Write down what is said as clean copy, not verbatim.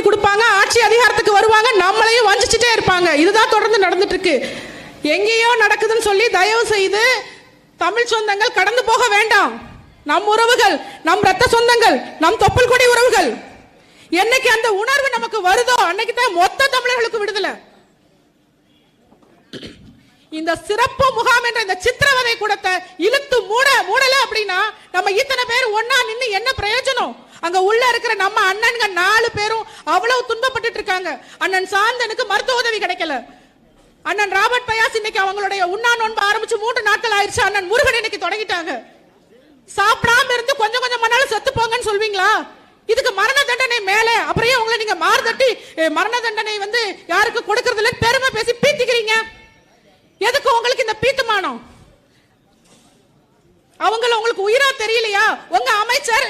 பண்ணி கொடுப்பாங்க, ஆட்சி அதிகாரத்துக்கு வருவாங்க, நம்மளையும் வஞ்சிச்சுட்டே இருப்பாங்க. இதுதான் தொடர்ந்து நடந்துட்டு இருக்கு. எங்கேயோ நடக்குதுன்னு சொல்லி தயவு செய்து தமிழ் சொந்தங்கள் கடந்து போக வேண்டாம். நம் உறவுகள், நம் ரத்த சொந்தங்கள், நம் தொப்புள் கொடி உறவுகள். என்னைக்கு அந்த உணர்வு நமக்கு வருதோ அன்னைக்கு தான் மொத்த தமிழர்களுக்கு விடுதலை. இந்த சிறப்பு முகாம் என்ற இந்த சித்திரவதை கூடத்தை இழுத்து மூடல அப்படின்னா நம்ம இத்தனை பேர் ஒன்னா நின்று என்ன பிரயோஜனம்? அங்க உள்ள இருக்கிற நம்ம அண்ணன்க 4 பேரும் அவ்வளவு துன்பப்பட்டு இருக்காங்க. அண்ணன் சாந்தனுக்கு மருத்துவ உதவி கிடைக்கல. அண்ணன் ராபர்ட் பயாஸ் இன்னைக்கு அவங்களுடைய உண்ணா நோன்பு ஆரம்பிச்சு 3 நாட்கள் ஆயிடுச்சு. அண்ணன் முருகன் இன்னைக்கு தொடங்கிட்டாங்க. சாப்பிடாம இருந்து கொஞ்சம் கொஞ்சம் மணாலும் செத்து போங்கன்னு சொல்வீங்களா? இதுக்கு மரண தண்டனை மேலே அப்புறம் உங்களை நீங்க மார்தட்டி மரண தண்டனை வந்து யாருக்கு கொடுக்கறதுல பெருமை பேசி பீத்திக்கிறீங்க. எதுக்கு உங்களுக்கு இந்த பீத்துமானம்? அவங்கள உங்களுக்கு உயிரா தெரியலையா? உங்க அமைச்சர்